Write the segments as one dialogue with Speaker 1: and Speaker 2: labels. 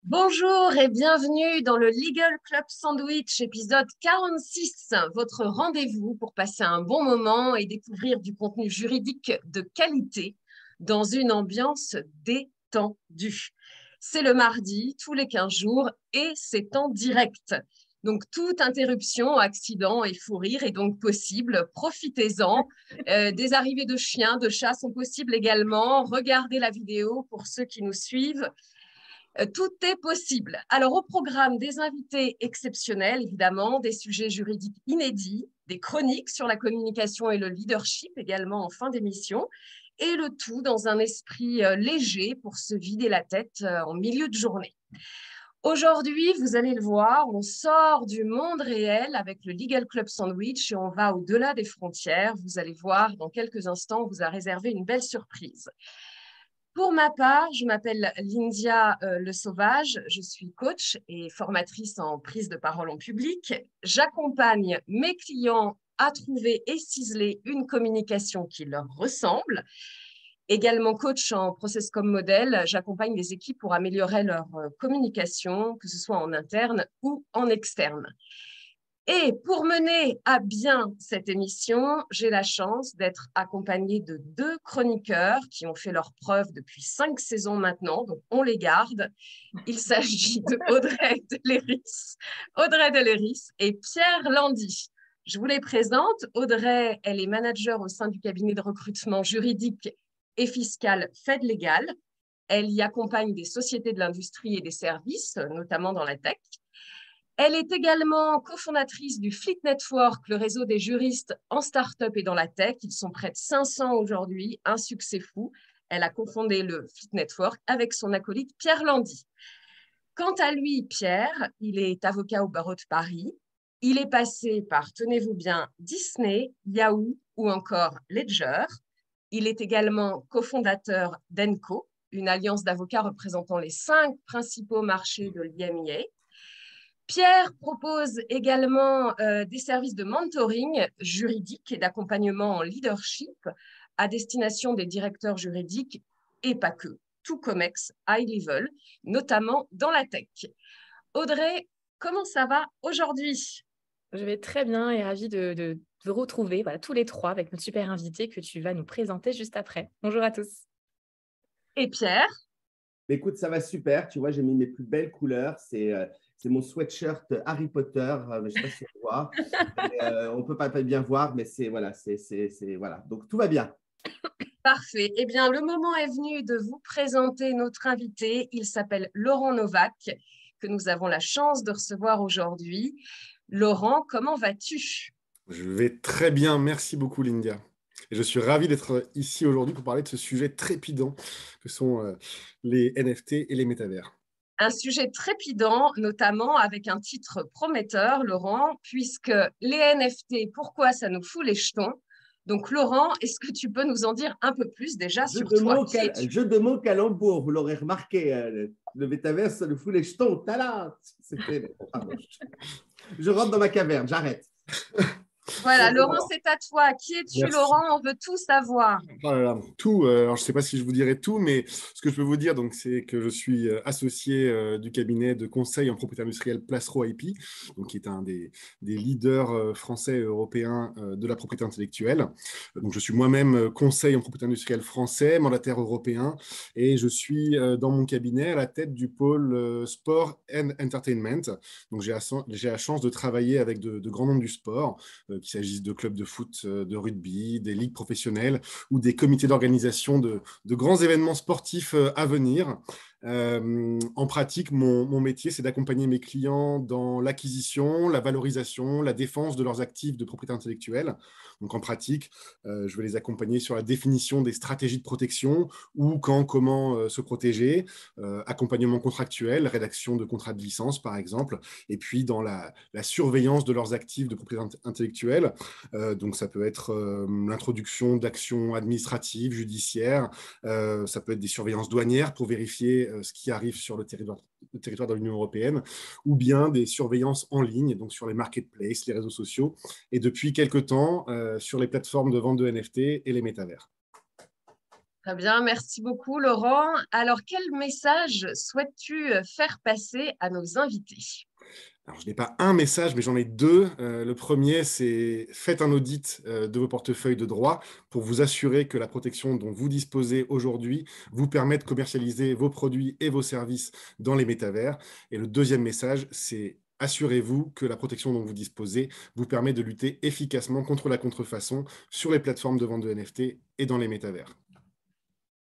Speaker 1: Bonjour et bienvenue dans le Legal Club Sandwich, épisode 46, votre rendez-vous pour passer un bon moment et découvrir du contenu juridique de qualité dans une ambiance détendue. C'est le mardi, tous les 15 jours, et c'est en direct. Donc, toute interruption, accident et fou rire est donc possible. Profitez-en. Des arrivées de chiens, de chats sont possibles également. Regardez la vidéo pour ceux qui nous suivent. Tout est possible. Alors, au programme, des invités exceptionnels, évidemment, des sujets juridiques inédits, des chroniques sur la communication et le leadership également en fin d'émission, et le tout dans un esprit léger pour se vider la tête en milieu de journée. Aujourd'hui, vous allez le voir, on sort du monde réel avec le Legal Club Sandwich et on va au-delà des frontières. Vous allez voir, dans quelques instants, on vous a réservé une belle surprise. Pour ma part, je m'appelle Lyndia Le Sauvage, je suis coach et formatrice en prise de parole en public. J'accompagne mes clients à trouver et ciseler une communication qui leur ressemble. Également coach en process comme modèle, j'accompagne les équipes pour améliorer leur communication, que ce soit en interne ou en externe. Et pour mener à bien cette émission, j'ai la chance d'être accompagnée de deux chroniqueurs qui ont fait leurs preuves depuis 5 saisons maintenant, donc on les garde. Il s'agit de Audrey Deléris et Pierre Landy. Je vous les présente. Audrey, elle est manager au sein du cabinet de recrutement juridique et fiscal FedLegal. Elle y accompagne des sociétés de l'industrie et des services, notamment dans la tech. Elle est également cofondatrice du Fleet Network, le réseau des juristes en start-up et dans la tech. Ils sont près de 500 aujourd'hui, un succès fou. Elle a cofondé le Fleet Network avec son acolyte Pierre Landy. Quant à lui, Pierre, il est avocat au barreau de Paris. Il est passé par, tenez-vous bien, Disney, Yahoo ou encore Ledger. Il est également cofondateur d'Enco, une alliance d'avocats représentant les 5 principaux marchés de l'IMIA. Pierre propose également des services de mentoring juridique et d'accompagnement en leadership à destination des directeurs juridiques et pas que, tout COMEX, high level, notamment dans la tech. Audrey, comment ça va aujourd'hui?
Speaker 2: Je vais très bien et ravie de vous retrouver tous les trois avec notre super invité que tu vas nous présenter juste après. Bonjour à tous.
Speaker 1: Et Pierre?
Speaker 3: Écoute, ça va super. Tu vois, j'ai mis mes plus belles couleurs. C'est mon sweatshirt Harry Potter. Je ne sais pas si on voit. On ne peut pas bien voir, mais voilà. Voilà. Donc, tout va bien.
Speaker 1: Parfait. Eh bien, le moment est venu de vous présenter notre invité. Il s'appelle Laurent Novak, que nous avons la chance de recevoir aujourd'hui. Laurent, comment vas-tu?
Speaker 4: Je vais très bien, merci beaucoup Lyndia. Et je suis ravi d'être ici aujourd'hui pour parler de ce sujet trépidant que sont les NFT et les métavers.
Speaker 1: Un sujet trépidant, notamment avec un titre prometteur, Laurent, puisque les NFT, pourquoi ça nous fout les jetons? Donc, Laurent, est-ce que tu peux nous en dire un peu plus déjà sur toi?
Speaker 3: Jeu de mots calembour, vous l'aurez remarqué. Le métavers, ça nous fout les jetons. Tada! Pardon. Je rentre dans ma caverne, j'arrête.
Speaker 1: Voilà, Laurent, c'est à toi. Qui es-tu,
Speaker 4: Merci.
Speaker 1: Laurent? On veut tout savoir.
Speaker 4: Tout, alors je ne sais pas si je vous dirai tout, mais ce que je peux vous dire, donc, c'est que je suis associé du cabinet de conseil en propriété industrielle Placero IP, donc, qui est un des leaders français et européens de la propriété intellectuelle. Donc, je suis moi-même conseil en propriété industrielle français, mandataire européen, et je suis dans mon cabinet à la tête du pôle sport and entertainment. Donc, j'ai la chance de travailler avec de grands noms du sport, qu'il s'agisse de clubs de foot, de rugby, des ligues professionnelles ou des comités d'organisation de grands événements sportifs à venir. En pratique, mon métier, c'est d'accompagner mes clients dans l'acquisition, la valorisation, la défense de leurs actifs de propriété intellectuelle. Donc, en pratique, je vais les accompagner sur la définition des stratégies de protection, où, quand, comment se protéger, accompagnement contractuel, rédaction de contrats de licence, par exemple, et puis dans la surveillance de leurs actifs de propriété intellectuelle. Donc, ça peut être l'introduction d'actions administratives, judiciaires, ça peut être des surveillances douanières pour vérifier ce qui arrive sur le territoire de l'Union européenne, ou bien des surveillances en ligne, donc sur les marketplaces, les réseaux sociaux, et depuis quelques temps, sur les plateformes de vente de NFT et les métavers.
Speaker 1: Très bien, merci beaucoup Laurent. Alors, quel message souhaites-tu faire passer à nos invités?
Speaker 4: Alors, je n'ai pas un message, mais j'en ai deux. Le premier, c'est faites un audit de vos portefeuilles de droits pour vous assurer que la protection dont vous disposez aujourd'hui vous permet de commercialiser vos produits et vos services dans les métavers. Et le deuxième message, c'est assurez-vous que la protection dont vous disposez vous permet de lutter efficacement contre la contrefaçon sur les plateformes de vente de NFT et dans les métavers.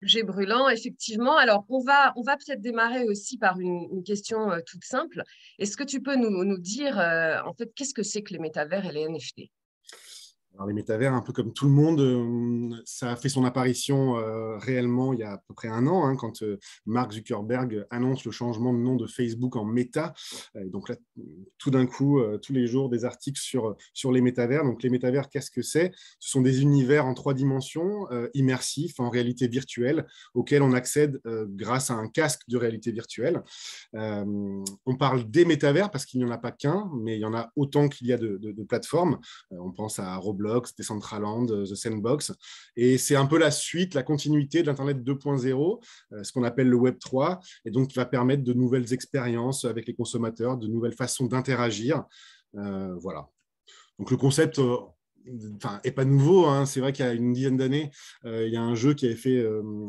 Speaker 1: Sujet brûlant, effectivement. Alors, on va peut-être démarrer aussi par une question toute simple. Est-ce que tu peux nous dire, en fait, qu'est-ce que c'est que les métavers et les NFT?
Speaker 4: Alors, les métavers, un peu comme tout le monde, ça a fait son apparition réellement il y a à peu près un an, hein, quand Mark Zuckerberg annonce le changement de nom de Facebook en Meta. Donc là, tout d'un coup, tous les jours, des articles sur les métavers. Donc les métavers, qu'est-ce que c'est? Ce sont des univers en 3 dimensions, immersifs, en réalité virtuelle, auxquels on accède grâce à un casque de réalité virtuelle. On parle des métavers parce qu'il n'y en a pas qu'un, mais il y en a autant qu'il y a de plateformes. On pense à Roblox, Decentraland, The Sandbox. Et c'est un peu la suite, la continuité de l'Internet 2.0, ce qu'on appelle le Web 3, et donc qui va permettre de nouvelles expériences avec les consommateurs, de nouvelles façons d'interagir. Voilà. Donc le concept est pas nouveau, hein. C'est vrai qu'il y a une dizaine d'années, il y a un jeu qui avait fait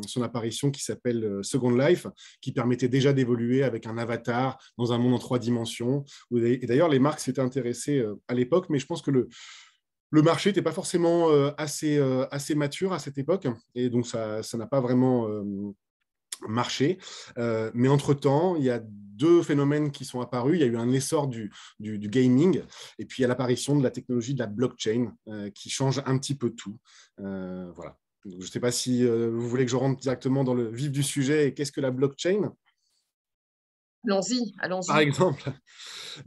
Speaker 4: son apparition qui s'appelle Second Life, qui permettait déjà d'évoluer avec un avatar dans un monde en 3 dimensions. Et d'ailleurs, les marques s'étaient intéressées à l'époque, mais je pense que le marché n'était pas forcément assez mature à cette époque, et donc ça n'a pas vraiment marché. Mais entre-temps, il y a 2 phénomènes qui sont apparus. Il y a eu un essor du gaming, et puis il y a l'apparition de la technologie de la blockchain qui change un petit peu tout. Voilà. Donc, je ne sais pas si vous voulez que je rentre directement dans le vif du sujet. Et qu'est-ce que la blockchain?
Speaker 1: Allons-y,
Speaker 4: Par
Speaker 1: allons-y.
Speaker 4: exemple.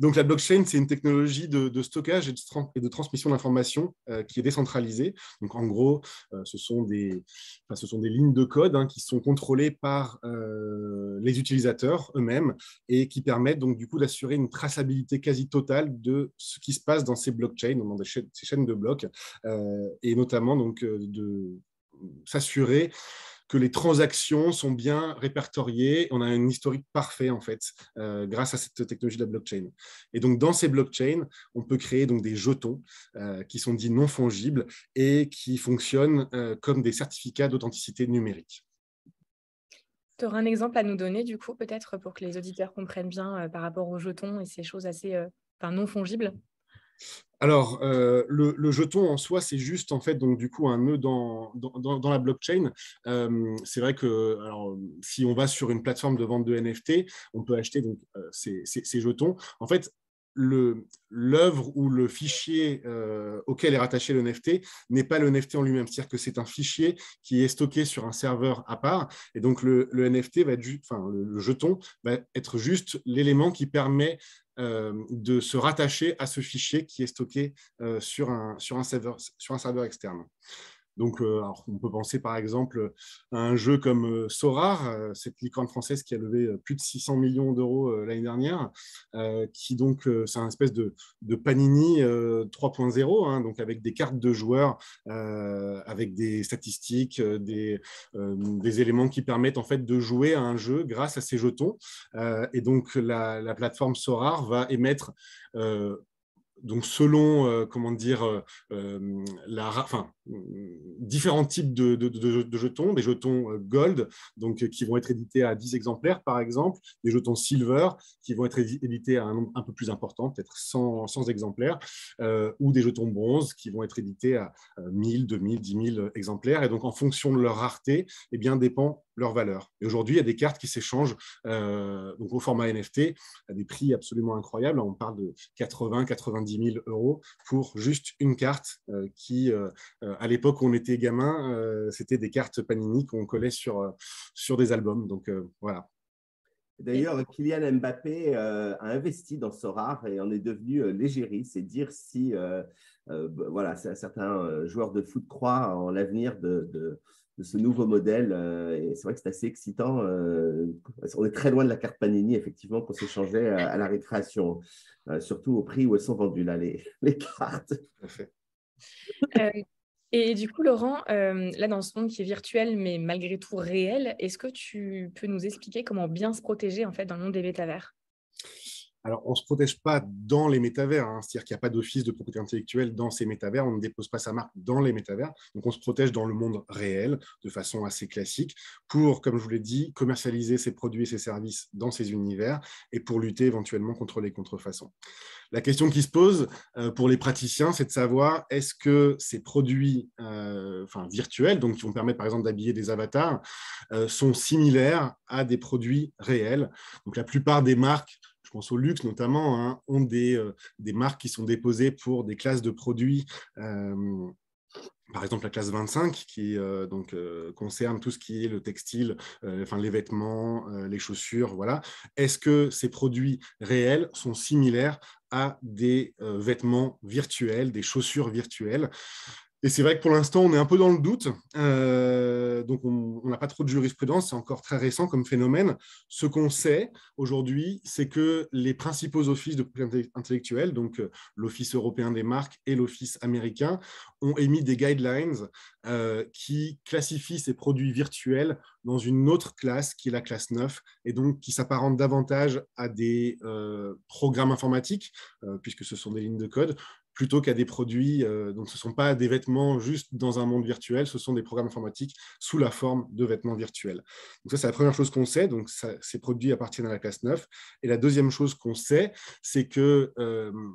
Speaker 4: Donc, la blockchain, c'est une technologie de stockage et de transmission d'informations qui est décentralisée. Donc, en gros, ce sont des lignes de code, hein, qui sont contrôlées par les utilisateurs eux-mêmes et qui permettent donc du coup d'assurer une traçabilité quasi totale de ce qui se passe dans ces blockchains, dans ces chaînes de blocs, et notamment donc de s'assurer que les transactions sont bien répertoriées. On a un historique parfait, en fait, grâce à cette technologie de la blockchain. Et donc, dans ces blockchains, on peut créer donc des jetons qui sont dits non fongibles et qui fonctionnent comme des certificats d'authenticité numérique.
Speaker 2: Tu auras un exemple à nous donner, du coup, peut-être pour que les auditeurs comprennent bien par rapport aux jetons et ces choses assez non fongibles?
Speaker 4: Alors, le jeton en soi, c'est juste en fait donc du coup un nœud dans la blockchain. C'est vrai que alors, si on va sur une plateforme de vente de NFT, on peut acheter donc ces jetons. En fait, l'œuvre ou le fichier auquel est rattaché le NFT n'est pas le NFT en lui-même, c'est-à-dire que c'est un fichier qui est stocké sur un serveur à part, et donc le NFT va être le jeton va être juste l'élément qui permet de se rattacher à ce fichier qui est stocké sur un serveur externe. Donc, alors, on peut penser par exemple à un jeu comme Sorare, cette licorne française qui a levé plus de 600 millions d'euros l'année dernière, qui donc, c'est un espèce de Panini 3.0, hein, donc avec des cartes de joueurs, avec des statistiques, des éléments qui permettent en fait de jouer à un jeu grâce à ces jetons. Et donc, la plateforme Sorare va émettre donc selon différents types de jetons, des jetons gold donc qui vont être édités à 10 exemplaires par exemple, des jetons silver qui vont être édités à un nombre un peu plus important, peut-être 100 exemplaires, ou des jetons bronze qui vont être édités à 1000, 2000, 10 000 exemplaires, et donc en fonction de leur rareté, eh bien dépend leur valeur. Et aujourd'hui, il y a des cartes qui s'échangent donc au format NFT à des prix absolument incroyables. On parle de 80, 90 000 euros pour juste une carte qui, à l'époque où on était gamin, c'était des cartes Panini qu'on collait sur des albums. Donc voilà.
Speaker 3: D'ailleurs, Kylian Mbappé a investi dans Sorare et en est devenu l'égérie. C'est dire si voilà, certains joueurs de foot croient en l'avenir de ce nouveau modèle. Et c'est vrai que c'est assez excitant. On est très loin de la carte Panini, effectivement, qu'on s'échangeait à la récréation, surtout au prix où elles sont vendues, là, les cartes.
Speaker 4: Tout à fait.
Speaker 2: Et du coup, Laurent, là, dans ce monde qui est virtuel, mais malgré tout réel, est-ce que tu peux nous expliquer comment bien se protéger en fait dans le monde des métavers?
Speaker 4: Alors, on ne se protège pas dans les métavers, hein. C'est-à-dire qu'il n'y a pas d'office de propriété intellectuelle dans ces métavers, on ne dépose pas sa marque dans les métavers, donc on se protège dans le monde réel de façon assez classique pour, comme je vous l'ai dit, commercialiser ses produits et ses services dans ces univers et pour lutter éventuellement contre les contrefaçons. La question qui se pose pour les praticiens, c'est de savoir est-ce que ces produits virtuels, donc qui vont permettre par exemple d'habiller des avatars, sont similaires à des produits réels. Donc la plupart des marques, je pense au luxe notamment, hein, ont des marques qui sont déposées pour des classes de produits. Par exemple, la classe 25 qui concerne tout ce qui est le textile, les vêtements, les chaussures. Voilà. Est-ce que ces produits réels sont similaires à des vêtements virtuels, des chaussures virtuelles? Et c'est vrai que pour l'instant, on est un peu dans le doute. Donc, on n'a pas trop de jurisprudence. C'est encore très récent comme phénomène. Ce qu'on sait aujourd'hui, c'est que les principaux offices de propriété intellectuelle, donc l'Office européen des marques et l'Office américain, ont émis des guidelines qui classifient ces produits virtuels dans une autre classe, qui est la classe 9, et donc qui s'apparente davantage à des programmes informatiques, puisque ce sont des lignes de code, plutôt qu'à des produits, donc ce ne sont pas des vêtements juste dans un monde virtuel, ce sont des programmes informatiques sous la forme de vêtements virtuels. Donc ça, c'est la première chose qu'on sait, donc ces produits appartiennent à la classe 9. Et la deuxième chose qu'on sait, c'est que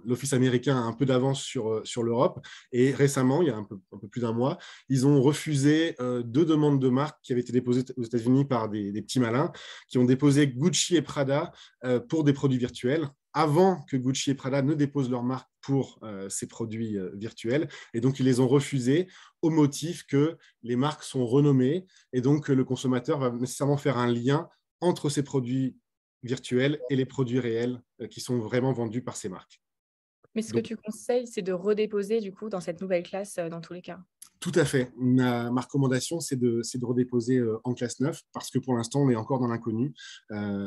Speaker 4: l'Office américain a un peu d'avance sur l'Europe, et récemment, il y a un peu plus d'un mois, ils ont refusé 2 demandes de marque qui avaient été déposées aux États-Unis par des petits malins, qui ont déposé Gucci et Prada pour des produits virtuels, avant que Gucci et Prada ne déposent leur marque pour ces produits virtuels. Et donc, ils les ont refusés au motif que les marques sont renommées et donc que le consommateur va nécessairement faire un lien entre ces produits virtuels et les produits réels qui sont vraiment vendus par ces marques.
Speaker 2: Mais ce que tu conseilles, c'est de redéposer du coup dans cette nouvelle classe dans tous les cas.
Speaker 4: Tout à fait. Ma recommandation, c'est de redéposer en classe 9 parce que pour l'instant, on est encore dans l'inconnu.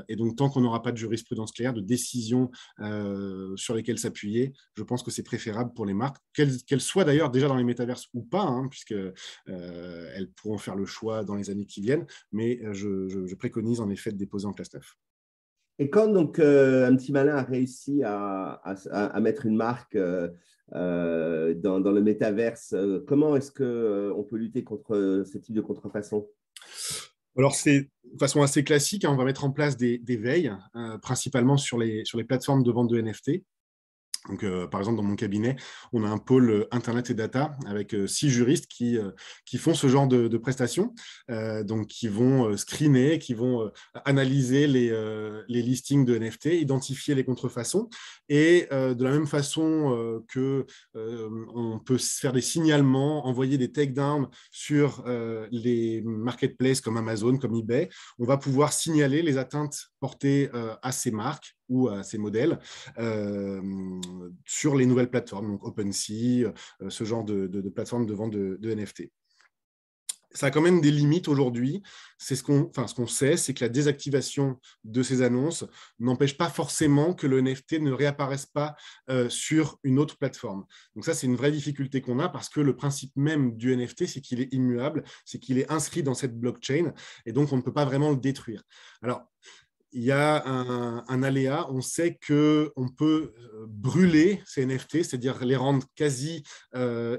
Speaker 4: Et donc, tant qu'on n'aura pas de jurisprudence claire, de décisions sur lesquelles s'appuyer, je pense que c'est préférable pour les marques, qu'elles soient d'ailleurs déjà dans les métaverses ou pas, hein, puisqu'elles pourront faire le choix dans les années qui viennent. Mais je préconise en effet de déposer en classe 9.
Speaker 3: Et quand donc un petit malin a réussi à mettre une marque dans le métaverse, comment est-ce qu'on peut lutter contre ce type de contrefaçon?
Speaker 4: Alors, c'est de façon assez classique, hein, on va mettre en place des veilles, principalement sur les plateformes de vente de NFT. Donc, par exemple, dans mon cabinet, on a un pôle Internet et Data avec 6 juristes qui font ce genre de prestations, donc qui vont screener, qui vont analyser les listings de NFT, identifier les contrefaçons. Et de la même façon qu'on peut faire des signalements, envoyer des takedowns sur les marketplaces comme Amazon, comme eBay, on va pouvoir signaler les atteintes portées à ces marques ou à ces modèles sur les nouvelles plateformes, donc OpenSea, ce genre de plateformes de vente de NFT. Ça a quand même des limites aujourd'hui. Ce qu'on sait, c'est que la désactivation de ces annonces n'empêche pas forcément que le NFT ne réapparaisse pas sur une autre plateforme. Donc ça, c'est une vraie difficulté qu'on a parce que le principe même du NFT, c'est qu'il est immuable, c'est qu'il est inscrit dans cette blockchain et donc on ne peut pas vraiment le détruire. Alors, il y a un aléa, on sait qu'on peut brûler ces NFT, c'est-à-dire les rendre quasi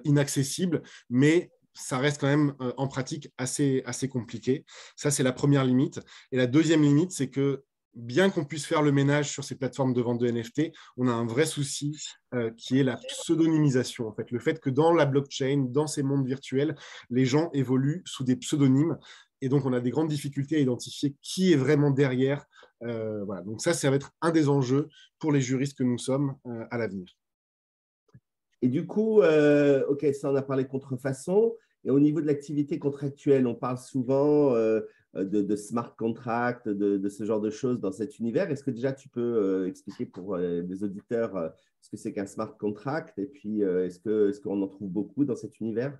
Speaker 4: inaccessibles, mais ça reste quand même en pratique assez compliqué. Ça, c'est la première limite. Et la deuxième limite, c'est que bien qu'on puisse faire le ménage sur ces plateformes de vente de NFT, on a un vrai souci qui est la pseudonymisation. En fait, le fait que dans la blockchain, dans ces mondes virtuels, les gens évoluent sous des pseudonymes. Et donc, on a des grandes difficultés à identifier qui est vraiment derrière. Voilà. Donc ça va être un des enjeux pour les juristes que nous sommes à l'avenir.
Speaker 3: Et du coup, OK, ça, on a parlé contrefaçon. Et au niveau de l'activité contractuelle, on parle souvent de smart contract, de ce genre de choses dans cet univers. Est-ce que déjà tu peux expliquer pour les auditeurs ce que c'est qu'un smart contract? Et puis, est-ce qu'on en trouve beaucoup dans cet univers?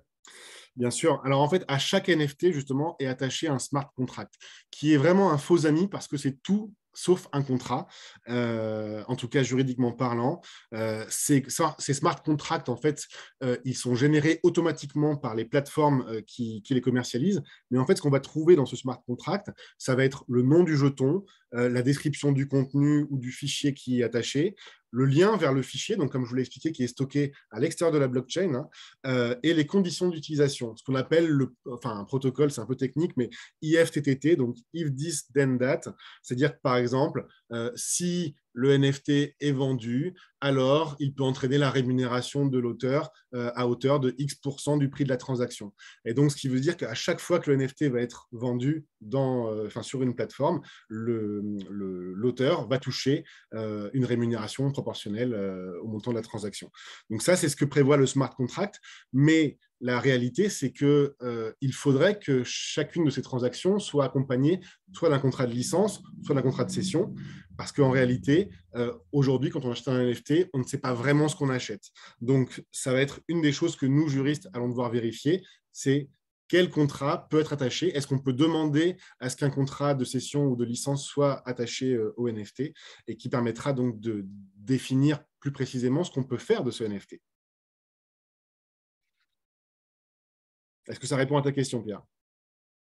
Speaker 4: Bien sûr. Alors, en fait, à chaque NFT, justement, est attaché un smart contract qui est vraiment un faux ami parce que c'est tout sauf un contrat, en tout cas juridiquement parlant. Ces smart contracts, en fait, ils sont générés automatiquement par les plateformes qui les commercialisent. Mais en fait, ce qu'on va trouver dans ce smart contract, ça va être le nom du jeton, la description du contenu ou du fichier qui est attaché, le lien vers le fichier, donc comme je vous l'ai expliqué, qui est stocké à l'extérieur de la blockchain, et les conditions d'utilisation, ce qu'on appelle un protocole, c'est un peu technique, mais IFTTT, donc If This Then That, c'est-à-dire que par exemple, si le NFT est vendu, alors il peut entraîner la rémunération de l'auteur à hauteur de X% du prix de la transaction. Et donc, ce qui veut dire qu'à chaque fois que le NFT va être vendu sur une plateforme, l'auteur va toucher une rémunération proportionnelle au montant de la transaction. Donc ça, c'est ce que prévoit le smart contract, mais la réalité, c'est qu'il faudrait que chacune de ces transactions soit accompagnée soit d'un contrat de licence, soit d'un contrat de cession, parce qu'en réalité, aujourd'hui, quand on achète un NFT, on ne sait pas vraiment ce qu'on achète. Donc, ça va être une des choses que nous, juristes, allons devoir vérifier, c'est quel contrat peut être attaché. Est-ce qu'on peut demander à ce qu'un contrat de cession ou de licence soit attaché au NFT et qui permettra donc de définir plus précisément ce qu'on peut faire de ce NFT. Est-ce que ça répond à ta question, Pierre?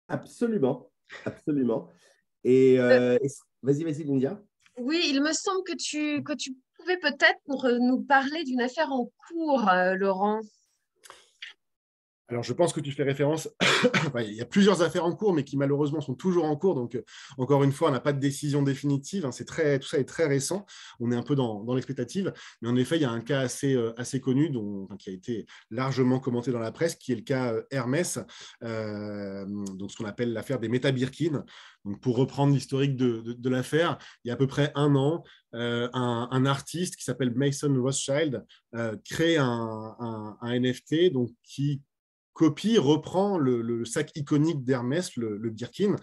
Speaker 3: Absolument, absolument. Et vas-y, Lindia.
Speaker 1: Oui, il me semble que tu pouvais peut-être nous parler d'une affaire en cours, Laurent.
Speaker 4: Alors, je pense que tu fais référence, il y a plusieurs affaires en cours, mais qui malheureusement sont toujours en cours. Donc, encore une fois, on n'a pas de décision définitive. Tout ça est très récent. On est un peu dans l'expectative. Mais en effet, il y a un cas assez connu, qui a été largement commenté dans la presse, qui est le cas Hermès, donc ce qu'on appelle l'affaire des Meta Birkin. Donc, pour reprendre l'historique de l'affaire, il y a à peu près un an, un artiste qui s'appelle Mason Rothschild crée un NFT qui reprend le sac iconique d'Hermès, le Birkin,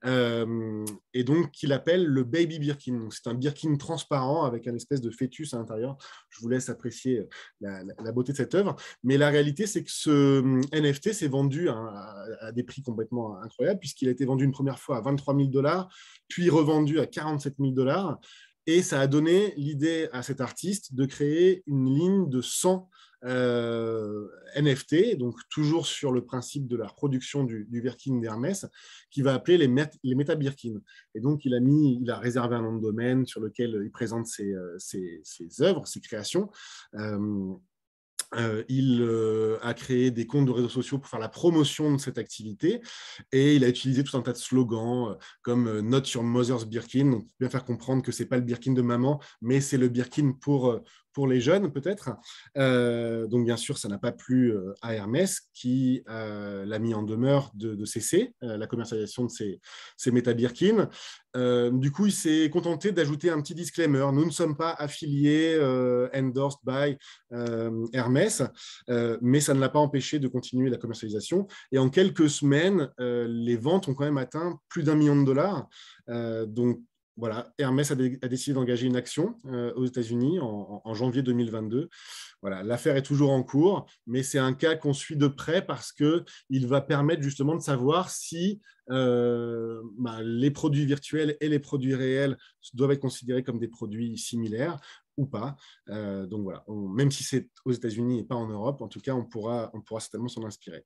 Speaker 4: et donc qu'il appelle le Baby Birkin. C'est un Birkin transparent avec un espèce de fœtus à l'intérieur. Je vous laisse apprécier la beauté de cette œuvre. Mais la réalité, c'est que ce NFT s'est vendu à des prix complètement incroyables, puisqu'il a été vendu une première fois à 23 000 $, puis revendu à 47 000 $. Et ça a donné l'idée à cet artiste de créer une ligne de 100 NFT, donc toujours sur le principe de la reproduction du Birkin d'Hermès, qui va appeler les Meta Birkin. Et donc, il a réservé un nom de domaine sur lequel il présente ses œuvres, ses créations. Il a créé des comptes de réseaux sociaux pour faire la promotion de cette activité et il a utilisé tout un tas de slogans comme Not Your Mother's Birkin, donc bien faire comprendre que ce n'est pas le Birkin de maman, mais c'est le Birkin pour les jeunes peut-être. Donc bien sûr, ça n'a pas plu à Hermès qui l'a mis en demeure de cesser la commercialisation de ces Meta Birkin. Du coup, il s'est contenté d'ajouter un petit disclaimer. Nous ne sommes pas affiliés, endorsed by Hermès, mais ça ne l'a pas empêché de continuer la commercialisation. Et en quelques semaines, les ventes ont quand même atteint plus d'1 million de dollars. Donc, voilà, Hermès a décidé d'engager une action aux États-Unis en janvier 2022. Voilà, l'affaire est toujours en cours, mais c'est un cas qu'on suit de près parce qu'il va permettre justement de savoir si les produits virtuels et les produits réels doivent être considérés comme des produits similaires ou pas. Donc voilà, même si c'est aux États-Unis et pas en Europe, en tout cas, on pourra certainement s'en inspirer.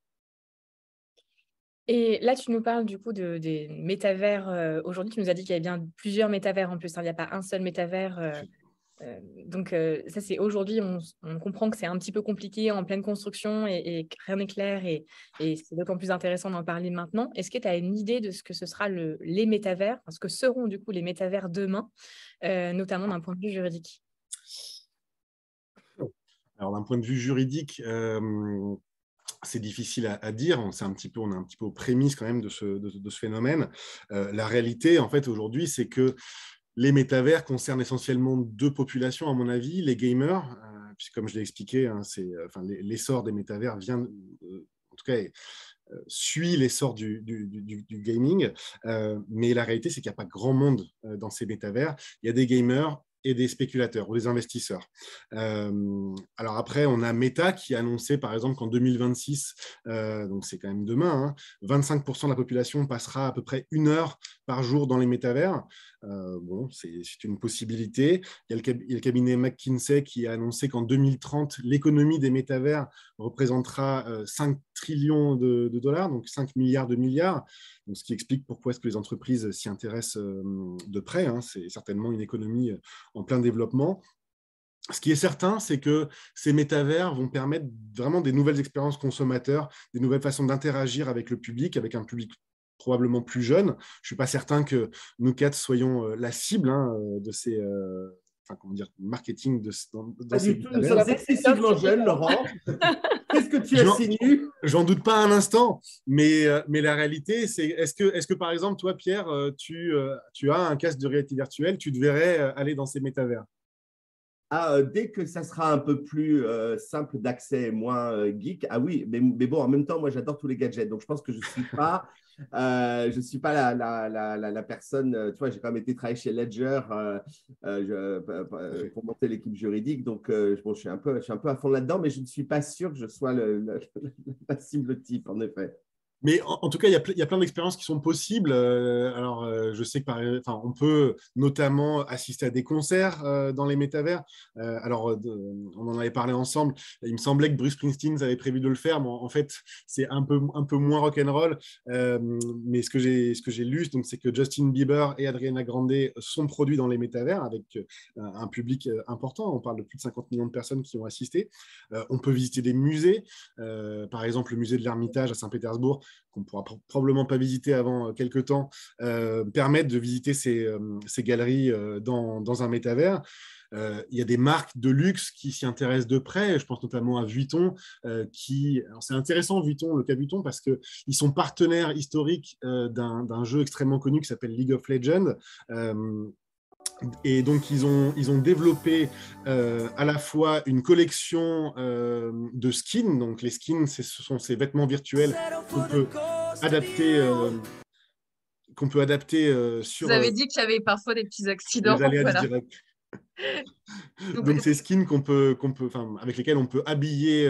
Speaker 2: Et là, tu nous parles du coup des métavers. Aujourd'hui, tu nous as dit qu'il y avait bien plusieurs métavers en plus. Il n'y a pas un seul métavers. Donc, ça, c'est aujourd'hui, on comprend que c'est un petit peu compliqué, en pleine construction et rien n'est clair. Et c'est d'autant plus intéressant d'en parler maintenant. Est-ce que tu as une idée de ce que ce sera les métavers, ce que seront du coup les métavers demain, notamment d'un point de vue juridique?
Speaker 4: Alors, d'un point de vue juridique, c'est difficile à dire. On est un petit peu aux prémices quand même de ce phénomène. La réalité, en fait, aujourd'hui, c'est que les métavers concernent essentiellement deux populations, à mon avis, les gamers, puisque comme je l'ai expliqué, l'essor des métavers vient, en tout cas, suit l'essor du gaming. Mais la réalité, c'est qu'il n'y a pas grand monde dans ces métavers. Il y a des gamers et des spéculateurs ou des investisseurs. Alors après, on a Meta qui a annoncé, par exemple, qu'en 2026, donc c'est quand même demain, 25% de la population passera à peu près 1 heure par jour dans les métavers. Bon, c'est une possibilité. Il y a le cabinet McKinsey qui a annoncé qu'en 2030, l'économie des métavers représentera 5 trillions de dollars, donc 5 milliards de milliards. Donc, ce qui explique pourquoi est-ce que les entreprises s'y intéressent de près. Hein. C'est certainement une économie en plein développement. Ce qui est certain, c'est que ces métavers vont permettre vraiment des nouvelles expériences consommateurs, des nouvelles façons d'interagir avec le public, avec un public probablement plus jeune. Je ne suis pas certain que nous quatre soyons la cible de ces marketing
Speaker 3: Pas du tout, nous sommes excessivement jeunes, Laurent. Qu'est-ce que tu insinues?
Speaker 4: J'en doute pas un instant, mais la réalité, c'est est-ce que, par exemple, toi, Pierre, tu as un casque de réalité virtuelle, tu te verrais aller dans ces métavers?
Speaker 3: Dès que ça sera un peu plus simple d'accès et moins geek, ah oui, mais bon, en même temps, moi, j'adore tous les gadgets. Donc, je pense que je ne suis pas la personne. Tu vois, j'ai quand même été travailler chez Ledger pour monter l'équipe juridique. Donc, bon, je suis un peu à fond là-dedans, mais je ne suis pas sûr que je sois la cible type, en effet.
Speaker 4: Mais en tout cas, il y a plein d'expériences qui sont possibles. Je sais que on peut notamment assister à des concerts dans les métavers. On en avait parlé ensemble. Il me semblait que Bruce Springsteen avait prévu de le faire, mais en fait, c'est un peu moins rock'n'roll. Mais ce que j'ai lu, c'est que Justin Bieber et Ariana Grande sont produits dans les métavers avec un public important. On parle de plus de 50 millions de personnes qui ont assisté. On peut visiter des musées, par exemple le musée de l'Ermitage à Saint-Pétersbourg, qu'on ne pourra probablement pas visiter avant quelques temps, permettent de visiter ces galeries dans un métavers. Il y a des marques de luxe qui s'y intéressent de près. Je pense notamment à Vuitton. C'est intéressant, le cas Vuitton, parce qu'ils sont partenaires historiques d'un jeu extrêmement connu qui s'appelle League of Legends. Et donc, ils ont développé à la fois une collection de skins. Donc, les skins, ce sont ces vêtements virtuels qu'on peut adapter sur...
Speaker 1: Vous avez dit qu'il y avait parfois des petits accidents.
Speaker 4: Les aléas
Speaker 1: Voilà.
Speaker 4: du direct. Donc, ces skins avec lesquels on peut habiller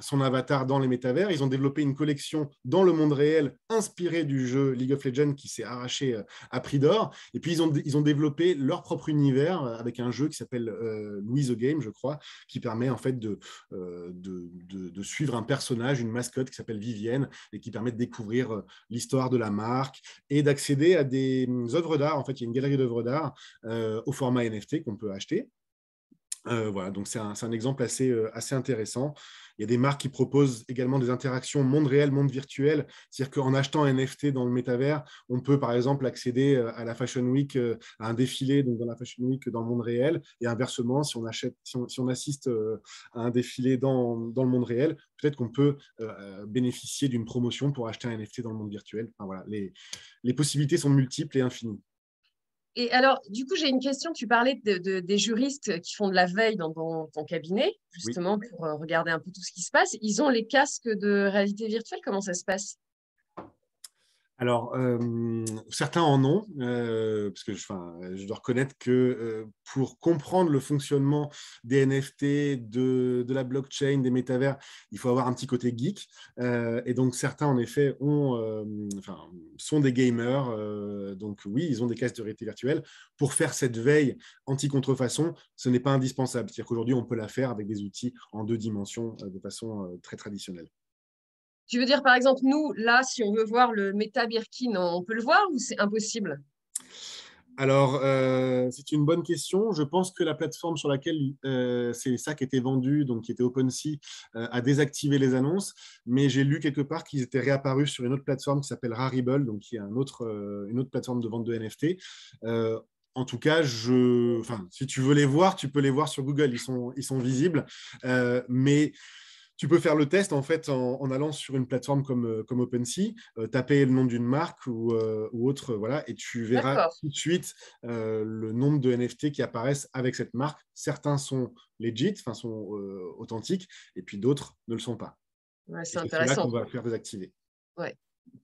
Speaker 4: son avatar dans les métavers. Ils ont développé une collection dans le monde réel inspirée du jeu League of Legends qui s'est arraché à prix d'or. Et puis, ils ont développé leur propre univers avec un jeu qui s'appelle Louis the Game, je crois, qui permet en fait de suivre un personnage, une mascotte qui s'appelle Vivienne et qui permet de découvrir l'histoire de la marque et d'accéder à des œuvres d'art. En fait, il y a une galerie d'œuvres d'art au format NFT qu'on peut acheter. Voilà, donc c'est un exemple assez intéressant. Il y a des marques qui proposent également des interactions monde réel, monde virtuel. C'est-à-dire qu'en achetant un NFT dans le métavers, on peut par exemple accéder à la Fashion Week, à un défilé donc dans la Fashion Week dans le monde réel. Et inversement, si on assiste à un défilé dans le monde réel, peut-être qu'on peut bénéficier d'une promotion pour acheter un NFT dans le monde virtuel. Enfin, voilà, les possibilités sont multiples et infinies.
Speaker 1: Et alors, du coup, j'ai une question. Tu parlais des juristes qui font de la veille dans ton cabinet, justement, oui, pour regarder un peu tout ce qui se passe. Ils ont les casques de réalité virtuelle. Comment ça se passe?
Speaker 4: Alors, certains en ont, parce que je dois reconnaître que pour comprendre le fonctionnement des NFT, de la blockchain, des métavers, il faut avoir un petit côté geek. Et donc, certains, en effet, sont des gamers. Donc, oui, ils ont des casques de réalité virtuelle. Pour faire cette veille anti-contrefaçon, ce n'est pas indispensable. C'est-à-dire qu'aujourd'hui, on peut la faire avec des outils en 2 dimensions de façon très traditionnelle.
Speaker 1: Tu veux dire, par exemple, nous, là, si on veut voir le Meta Birkin, on peut le voir ou c'est impossible?
Speaker 4: Alors, c'est une bonne question. Je pense que la plateforme sur laquelle c'est ça qui était vendu, donc qui était OpenSea, a désactivé les annonces. Mais j'ai lu quelque part qu'ils étaient réapparus sur une autre plateforme qui s'appelle Rarible, donc qui est une autre plateforme de vente de NFT. En tout cas, si tu veux les voir, tu peux les voir sur Google. Ils sont visibles. Mais tu peux faire le test en fait en allant sur une plateforme comme OpenSea, taper le nom d'une marque ou autre, voilà, et tu verras tout de suite le nombre de NFT qui apparaissent avec cette marque. Certains sont legit, sont authentiques, et puis d'autres ne le sont pas.
Speaker 1: Ouais, c'est intéressant.
Speaker 4: C'est là qu'on va faire désactiver.
Speaker 1: Ouais.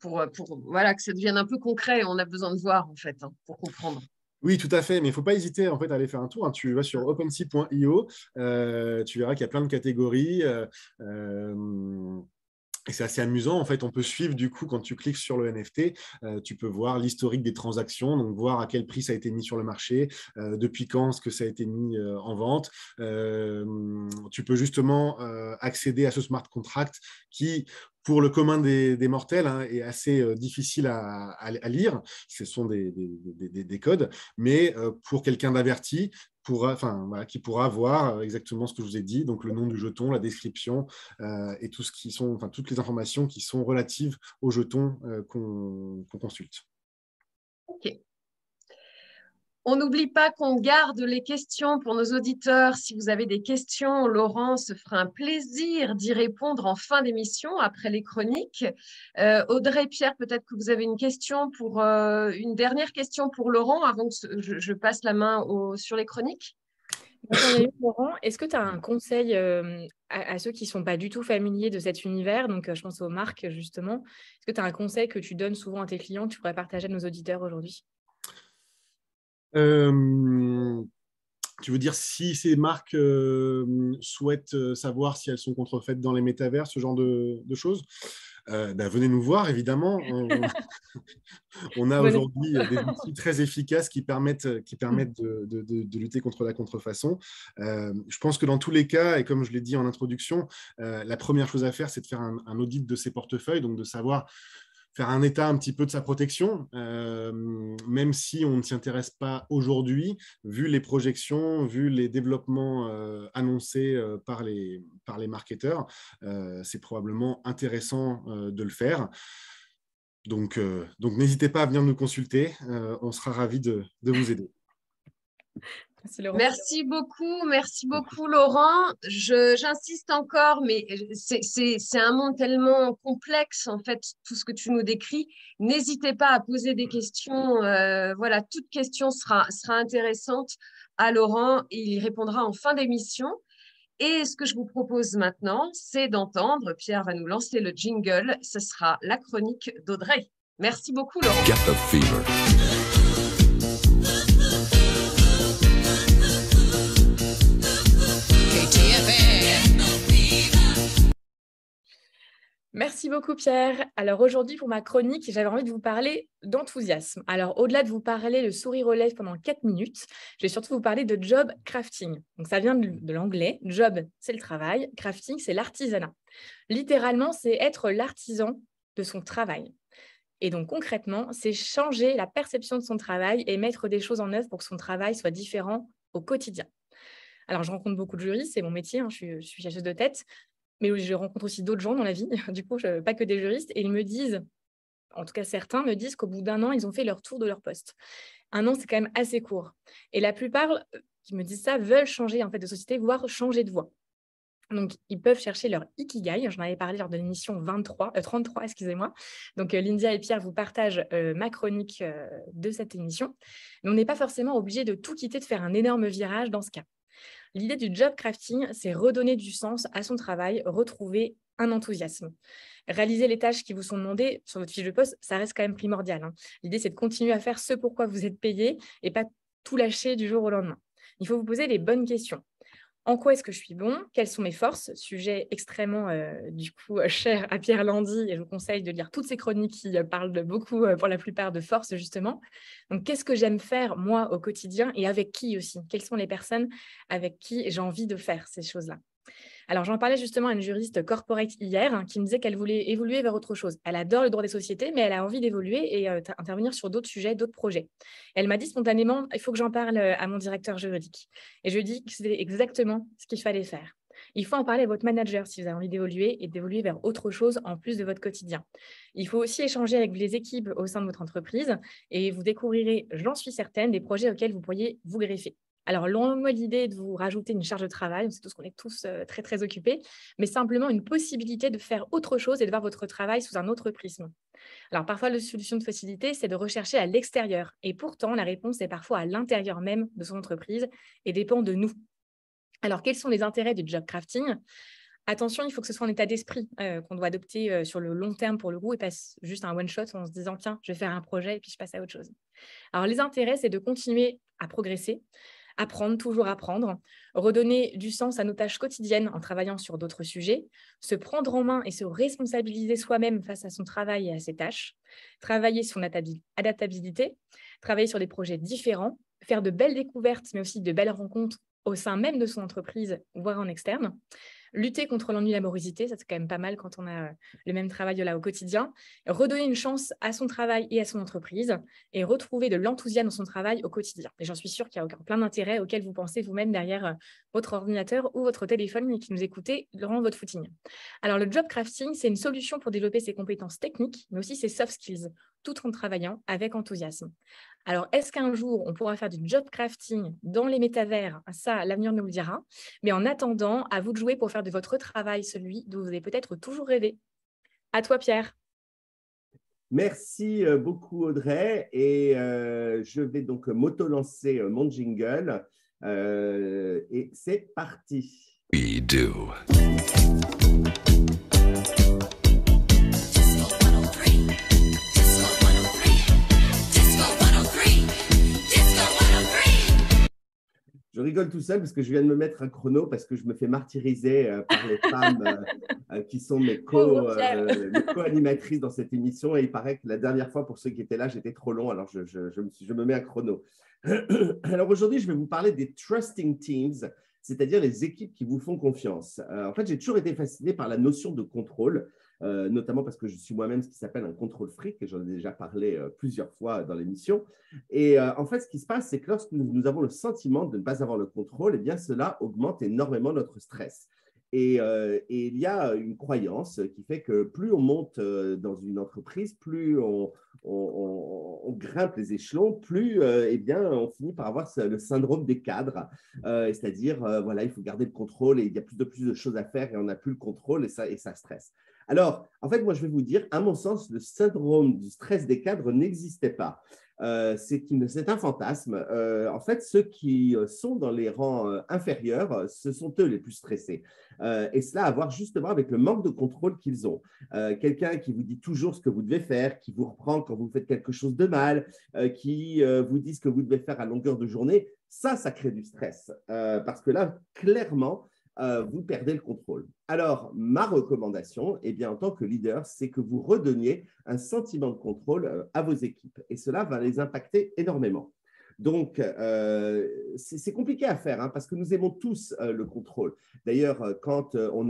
Speaker 1: Pour voilà, que ça devienne un peu concret, on a besoin de voir en fait, pour comprendre.
Speaker 4: Oui, tout à fait, mais il ne faut pas hésiter en fait, à aller faire un tour. Tu vas sur OpenSea.io, tu verras qu'il y a plein de catégories. Et c'est assez amusant, en fait, on peut suivre du coup, quand tu cliques sur le NFT, tu peux voir l'historique des transactions, donc voir à quel prix ça a été mis sur le marché, depuis quand est-ce que ça a été mis en vente. Tu peux justement accéder à ce smart contract qui, pour le commun des mortels, hein, est assez difficile à lire. Ce sont des codes, mais pour quelqu'un d'averti, qui pourra voir exactement ce que je vous ai dit, donc le nom du jeton, la description, et tout ce qui sont, enfin, toutes les informations qui sont relatives aux jetons qu'on consulte.
Speaker 1: Ok. On n'oublie pas qu'on garde les questions pour nos auditeurs. Si vous avez des questions, Laurent se fera un plaisir d'y répondre en fin d'émission, après les chroniques. Audrey, Pierre, peut-être que vous avez une question une dernière question pour Laurent avant que je passe la main sur les chroniques.
Speaker 2: J'en ai une, Laurent. Est-ce que tu as un conseil à ceux qui ne sont pas du tout familiers de cet univers? Donc, je pense aux marques, justement. Est-ce que tu as un conseil que tu donnes souvent à tes clients que tu pourrais partager à nos auditeurs aujourd'hui?
Speaker 4: Tu veux dire si ces marques souhaitent savoir si elles sont contrefaites dans les métavers, ce genre de choses? Venez nous voir, évidemment. On a aujourd'hui des outils très efficaces qui permettent de lutter contre la contrefaçon. Je pense que dans tous les cas, et comme je l'ai dit en introduction, la première chose à faire, c'est de faire un audit de ses portefeuilles, donc de savoir faire un état un petit peu de sa protection, même si on ne s'y intéresse pas aujourd'hui, vu les projections, vu les développements annoncés par les marketeurs, c'est probablement intéressant de le faire. Donc n'hésitez pas à venir nous consulter, on sera ravis de vous aider.
Speaker 2: Merci, Laurent.
Speaker 1: Merci beaucoup, Laurent. J'insiste encore, mais c'est un monde tellement complexe, en fait, tout ce que tu nous décris. N'hésitez pas à poser des questions. Voilà, toute question sera intéressante à Laurent et il y répondra en fin d'émission. Et ce que je vous propose maintenant, c'est d'entendre, Pierre va nous lancer le jingle, ce sera la chronique d'Audrey. Merci beaucoup, Laurent.
Speaker 5: Get the fever.
Speaker 2: Merci beaucoup, Pierre. Alors aujourd'hui, pour ma chronique, j'avais envie de vous parler d'enthousiasme. Alors au-delà de vous parler de sourire aux lèvres pendant 4 minutes, je vais surtout vous parler de job crafting. Donc ça vient de l'anglais. Job, c'est le travail. Crafting, c'est l'artisanat. Littéralement, c'est être l'artisan de son travail. Et donc concrètement, c'est changer la perception de son travail et mettre des choses en œuvre pour que son travail soit différent au quotidien. Alors je rencontre beaucoup de juristes, c'est mon métier, hein, je suis chasseuse de tête. Mais je rencontre aussi d'autres gens dans la vie, du coup, pas que des juristes, et ils me disent, en tout cas certains me disent qu'au bout d'un an, ils ont fait leur tour de leur poste. Un an, c'est quand même assez court. Et la plupart qui me disent ça veulent changer en fait, de société, voire changer de voie. Donc, ils peuvent chercher leur ikigai. J'en avais parlé lors de l'émission 33, excusez-moi. Donc, Lyndia et Pierre vous partagent ma chronique de cette émission. Mais on n'est pas forcément obligé de tout quitter, de faire un énorme virage dans ce cas. L'idée du job crafting, c'est redonner du sens à son travail, retrouver un enthousiasme. Réaliser les tâches qui vous sont demandées sur votre fiche de poste, ça reste quand même primordial, hein. L'idée, c'est de continuer à faire ce pourquoi vous êtes payé et pas tout lâcher du jour au lendemain. Il faut vous poser les bonnes questions. En quoi est-ce que je suis bon? Quelles sont mes forces? Sujet extrêmement, cher à Pierre Landi. Et je vous conseille de lire toutes ces chroniques qui parlent beaucoup, pour la plupart, de force, justement. Donc, qu'est-ce que j'aime faire, moi, au quotidien et avec qui aussi? Quelles sont les personnes avec qui j'ai envie de faire ces choses-là? Alors, j'en parlais justement à une juriste corporate hier, hein, qui me disait qu'elle voulait évoluer vers autre chose. Elle adore le droit des sociétés, mais elle a envie d'évoluer et intervenir sur d'autres sujets, d'autres projets. Elle m'a dit spontanément, il faut que j'en parle à mon directeur juridique. Et je lui ai dit que c'était exactement ce qu'il fallait faire. Il faut en parler à votre manager si vous avez envie d'évoluer et d'évoluer vers autre chose en plus de votre quotidien. Il faut aussi échanger avec les équipes au sein de votre entreprise et vous découvrirez, j'en suis certaine, des projets auxquels vous pourriez vous greffer. Alors, loin de moi l'idée de vous rajouter une charge de travail, on sait tous qu'on est tous très, très occupés, mais simplement une possibilité de faire autre chose et de voir votre travail sous un autre prisme. Alors, parfois, la solution de facilité, c'est de rechercher à l'extérieur. Et pourtant, la réponse est parfois à l'intérieur même de son entreprise et dépend de nous. Alors, quels sont les intérêts du job crafting ? Attention, il faut que ce soit un état d'esprit qu'on doit adopter sur le long terme pour le coup et pas juste un one-shot en se disant « tiens, je vais faire un projet et puis je passe à autre chose ». Alors, les intérêts, c'est de continuer à progresser, Apprendre, toujours apprendre. Redonner du sens à nos tâches quotidiennes en travaillant sur d'autres sujets. Se prendre en main et se responsabiliser soi-même face à son travail et à ses tâches. Travailler son adaptabilité. Travailler sur des projets différents. Faire de belles découvertes, mais aussi de belles rencontres au sein même de son entreprise, voire en externe. Lutter contre l'ennui et la morosité, ça c'est quand même pas mal quand on a le même travail là au quotidien. Redonner une chance à son travail et à son entreprise et retrouver de l'enthousiasme dans son travail au quotidien. Et j'en suis sûre qu'il y a plein d'intérêts auxquels vous pensez vous-même derrière votre ordinateur ou votre téléphone et qui nous écoutez durant votre footing. Alors le job crafting, c'est une solution pour développer ses compétences techniques, mais aussi ses soft skills, tout en travaillant avec enthousiasme. Alors, est-ce qu'un jour, on pourra faire du job crafting dans les métavers? Ça, l'avenir nous le dira. Mais en attendant, à vous de jouer pour faire de votre travail celui dont vous avez peut-être toujours rêvé. À toi, Pierre.
Speaker 3: Merci beaucoup, Audrey. Et je vais donc m'auto-lancer mon jingle. Et c'est parti. We do. Je rigole tout seul parce que je viens de me mettre un chrono parce que je me fais martyriser par les femmes qui sont mes co-animatrices dans cette émission. Et il paraît que la dernière fois, pour ceux qui étaient là, j'étais trop long. Alors, je me mets un chrono. Alors, aujourd'hui, je vais vous parler des trusting teams, c'est-à-dire les équipes qui vous font confiance. En fait, j'ai toujours été fasciné par la notion de contrôle. Notamment parce que je suis moi-même ce qui s'appelle un contrôle freak, et j'en ai déjà parlé plusieurs fois dans l'émission. Et en fait, ce qui se passe, c'est que lorsque nous avons le sentiment de ne pas avoir le contrôle, eh bien, cela augmente énormément notre stress. Et il y a une croyance qui fait que plus on monte dans une entreprise, plus on grimpe les échelons, plus eh bien, on finit par avoir le syndrome des cadres. C'est-à-dire, voilà, il faut garder le contrôle et il y a plus de choses à faire et on n'a plus le contrôle et ça stresse. Alors, en fait, moi, je vais vous dire, à mon sens, le syndrome du stress des cadres n'existait pas. C'est un fantasme. En fait, ceux qui sont dans les rangs inférieurs, ce sont eux les plus stressés. Et cela a à voir justement avec le manque de contrôle qu'ils ont. Quelqu'un qui vous dit toujours ce que vous devez faire, qui vous reprend quand vous faites quelque chose de mal, qui vous dit ce que vous devez faire à longueur de journée, ça crée du stress. Parce que là, clairement, vous perdez le contrôle. Alors, ma recommandation, eh bien, en tant que leader, c'est que vous redonniez un sentiment de contrôle à vos équipes. Et cela va les impacter énormément. Donc, c'est compliqué à faire hein, parce que nous aimons tous le contrôle. D'ailleurs, quand on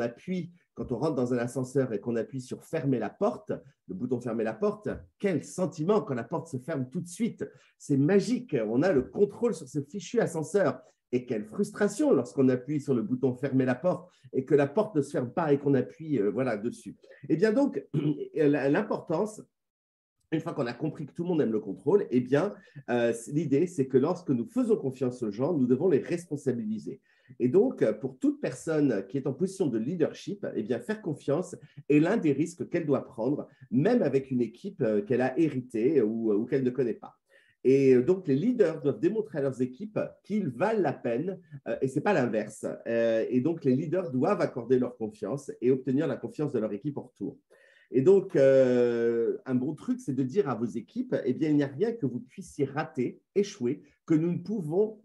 Speaker 3: rentre dans un ascenseur et qu'on appuie sur « fermer la porte », le bouton « fermer la porte », quel sentiment quand la porte se ferme tout de suite. C'est magique, on a le contrôle sur ce fichu ascenseur. Et quelle frustration lorsqu'on appuie sur le bouton « fermer la porte » et que la porte ne se ferme pas et qu'on appuie dessus. Eh bien donc, l'importance, une fois qu'on a compris que tout le monde aime le contrôle, eh bien, l'idée, c'est que lorsque nous faisons confiance aux gens, nous devons les responsabiliser. Et donc, pour toute personne qui est en position de leadership, eh bien, faire confiance est l'un des risques qu'elle doit prendre, même avec une équipe qu'elle a héritée ou qu'elle ne connaît pas. Et donc, les leaders doivent démontrer à leurs équipes qu'ils valent la peine et ce n'est pas l'inverse. Et donc, les leaders doivent accorder leur confiance et obtenir la confiance de leur équipe en retour. Et donc, un bon truc, c'est de dire à vos équipes, eh bien, il n'y a rien que vous puissiez rater, échouer, que nous ne pouvons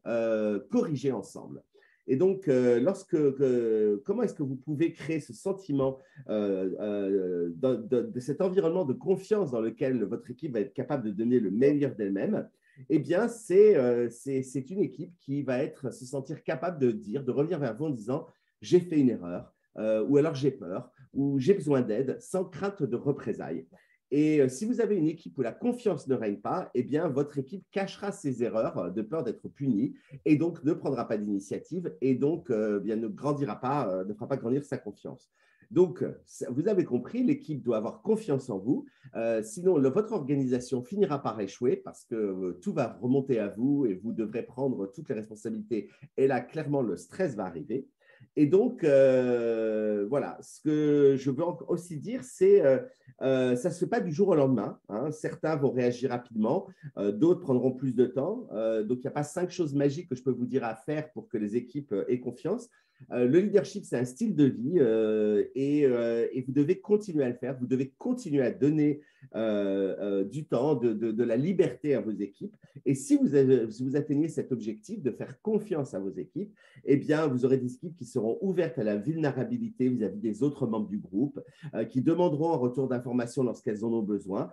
Speaker 3: corriger ensemble. Et donc, comment est-ce que vous pouvez créer ce sentiment de cet environnement de confiance dans lequel votre équipe va être capable de donner le meilleur d'elle-même? Eh bien, c'est une équipe qui va se sentir capable de revenir vers vous en disant « j'ai fait une erreur » ou alors « j'ai peur » ou « j'ai besoin d'aide » sans crainte de représailles. Et si vous avez une équipe où la confiance ne règne pas, eh bien, votre équipe cachera ses erreurs de peur d'être punie et donc ne prendra pas d'initiative et donc bien, ne fera pas grandir sa confiance. Donc, vous avez compris, l'équipe doit avoir confiance en vous. Sinon, votre organisation finira par échouer parce que tout va remonter à vous et vous devrez prendre toutes les responsabilités. Et là, clairement, le stress va arriver. Et donc, voilà, ce que je veux aussi dire, c'est ça ne se fait pas du jour au lendemain. Hein. Certains vont réagir rapidement, d'autres prendront plus de temps. Donc, il n'y a pas 5 choses magiques que je peux vous dire à faire pour que les équipes aient confiance. Le leadership, c'est un style de vie et vous devez continuer à le faire. Vous devez continuer à donner du temps, de la liberté à vos équipes. Et si vous atteignez cet objectif de faire confiance à vos équipes, eh bien, vous aurez des équipes qui seront ouvertes à la vulnérabilité vis-à-vis des autres membres du groupe, qui demanderont un retour d'information lorsqu'elles en ont besoin,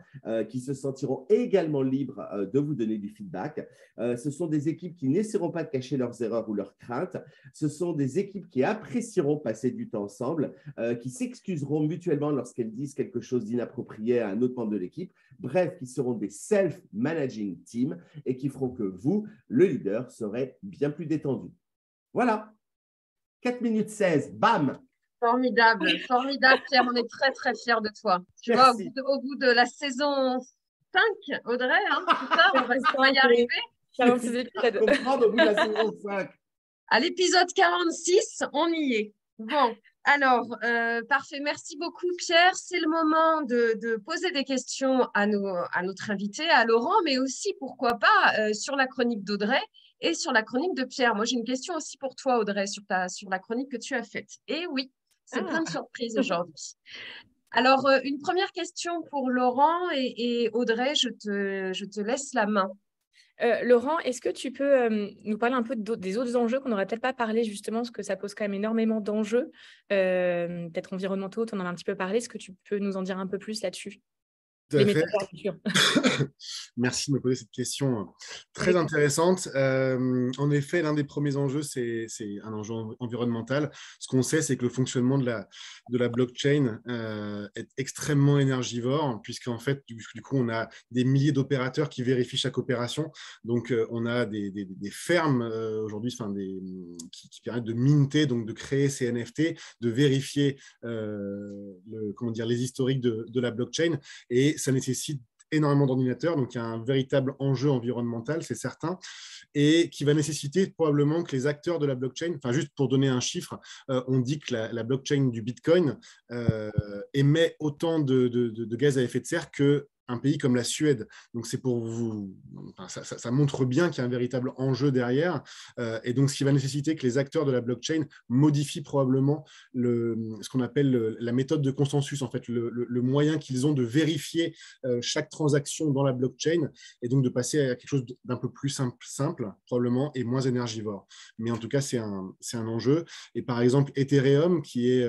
Speaker 3: qui se sentiront également libres de vous donner du feedback. Ce sont des équipes qui n'essaieront pas de cacher leurs erreurs ou leurs craintes. Ce sont des équipes qui apprécieront passer du temps ensemble, qui s'excuseront mutuellement lorsqu'elles disent quelque chose d'inapproprié à un autre membre de l'équipe. Bref, qui seront des self-managing teams et qui feront que vous, le leader, serez bien plus détendu. Voilà. 4 minutes 16, bam!
Speaker 1: Formidable, formidable, Pierre. On est très, très fiers de toi. Tu vois, au bout de la saison 5, Audrey, hein, c'est ça, on va y arriver.
Speaker 2: 46 épisodes.
Speaker 3: Comprendre au bout de la saison 5.
Speaker 1: À l'épisode 46, on y est. Bon, alors, parfait. Merci beaucoup, Pierre. C'est le moment de poser des questions à notre invité, à Laurent, mais aussi, pourquoi pas, sur la chronique d'Audrey et sur la chronique de Pierre. Moi, j'ai une question aussi pour toi, Audrey, sur la chronique que tu as faite. Et oui, c'est plein de surprises aujourd'hui. Alors, une première question pour Laurent et Audrey, je te laisse la main.
Speaker 2: Laurent, est-ce que tu peux nous parler un peu des autres enjeux qu'on n'aurait peut-être pas parlé justement, parce que ça pose quand même énormément d'enjeux, peut-être environnementaux, tu en as un petit peu parlé. Est-ce que tu peux nous en dire un peu plus là-dessus?
Speaker 4: Tout à fait. Merci de me poser cette question très intéressante. En effet, l'un des premiers enjeux, c'est un enjeu environnemental. Ce qu'on sait, c'est que le fonctionnement de la blockchain est extrêmement énergivore, puisqu'en fait, du coup, on a des milliers d'opérateurs qui vérifient chaque opération. Donc, on a des fermes aujourd'hui qui permettent de minter, donc de créer ces NFT, de vérifier les historiques de la blockchain. Et ça nécessite énormément d'ordinateurs, donc il y a un véritable enjeu environnemental, c'est certain, et qui va nécessiter probablement que les acteurs de la blockchain, enfin juste pour donner un chiffre, on dit que la blockchain du Bitcoin émet autant de gaz à effet de serre qu'un pays comme la Suède. Donc, c'est pour vous. Enfin, ça montre bien qu'il y a un véritable enjeu derrière. Et donc, ce qui va nécessiter que les acteurs de la blockchain modifient probablement ce qu'on appelle la méthode de consensus, en fait, le moyen qu'ils ont de vérifier chaque transaction dans la blockchain et donc de passer à quelque chose d'un peu plus simple, probablement, et moins énergivore. Mais en tout cas, c'est un enjeu. Et par exemple, Ethereum, qui est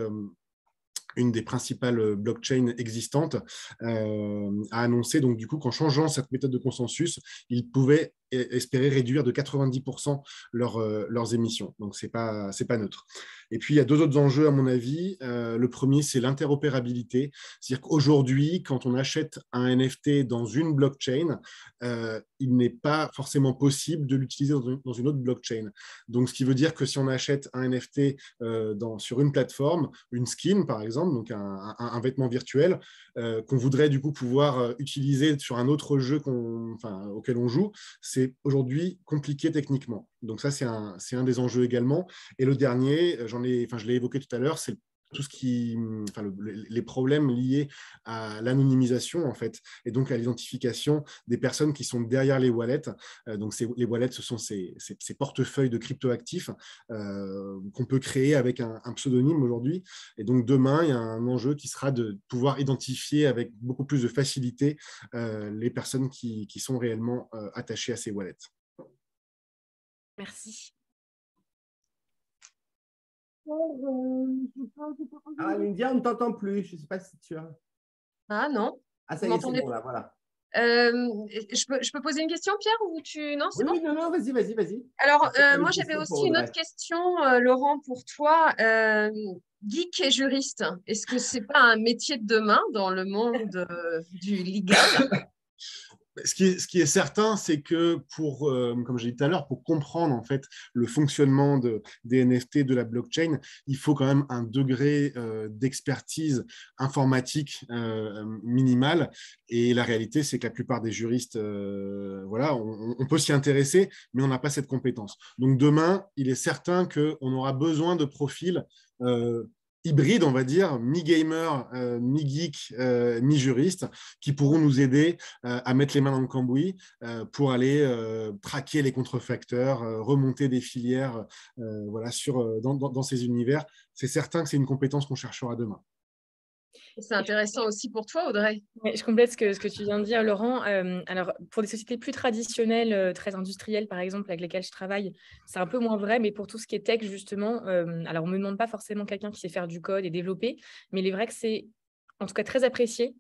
Speaker 4: une des principales blockchains existantes, a annoncé donc du coup qu'en changeant cette méthode de consensus, ils pouvaient espérer réduire de 90% leurs émissions. Donc, c'est pas neutre. Et puis, il y a deux autres enjeux, à mon avis. Le premier, c'est l'interopérabilité. C'est-à-dire qu'aujourd'hui, quand on achète un NFT dans une blockchain, il n'est pas forcément possible de l'utiliser dans une autre blockchain. Donc, ce qui veut dire que si on achète un NFT sur une plateforme, une skin, par exemple, donc un vêtement virtuel, qu'on voudrait du coup pouvoir utiliser sur un autre jeu auquel on joue, c'est aujourd'hui compliqué techniquement. Donc ça, c'est un des enjeux également. Et le dernier, je l'ai évoqué tout à l'heure, c'est tout ce les problèmes liés à l'anonymisation, en fait, et donc à l'identification des personnes qui sont derrière les wallets. Donc, les wallets, ce sont ces portefeuilles de cryptoactifs qu'on peut créer avec un pseudonyme aujourd'hui. Et donc, demain, il y a un enjeu qui sera de pouvoir identifier avec beaucoup plus de facilité les personnes qui sont réellement attachées à ces wallets.
Speaker 2: Merci.
Speaker 3: Ah, Lindia, on ne t'entend plus. Je ne sais pas si tu as…
Speaker 1: Ah non.
Speaker 3: Ah, ça y est, c'est bon, là, voilà.
Speaker 1: Je peux poser une question, Pierre, ou tu… Non, c'est bon.
Speaker 3: Oui, non, vas-y.
Speaker 1: Alors, moi, j'avais aussi une autre question, Laurent, pour toi. Geek et juriste, est-ce que ce n'est pas un métier de demain dans le monde du légal?
Speaker 4: Ce qui est certain, c'est que comme j'ai dit tout à l'heure, pour comprendre en fait le fonctionnement des NFT, de la blockchain, il faut quand même un degré d'expertise informatique minimal. Et la réalité, c'est que la plupart des juristes, on peut s'y intéresser, mais on n'a pas cette compétence. Donc demain, il est certain qu'on aura besoin de profils hybrides, on va dire, mi-gamer, mi-geek, mi-juriste, qui pourront nous aider à mettre les mains dans le cambouis pour aller traquer les contrefacteurs, remonter des filières voilà, dans ces univers. C'est certain que c'est une compétence qu'on cherchera demain.
Speaker 1: C'est intéressant aussi pour toi, Audrey.
Speaker 2: Oui, je complète ce que tu viens de dire, Laurent. Alors, pour des sociétés plus traditionnelles, très industrielles, par exemple, avec lesquelles je travaille, c'est un peu moins vrai, mais pour tout ce qui est tech, justement, alors on ne me demande pas forcément quelqu'un qui sait faire du code et développer, mais il est vrai que c'est en tout cas très apprécié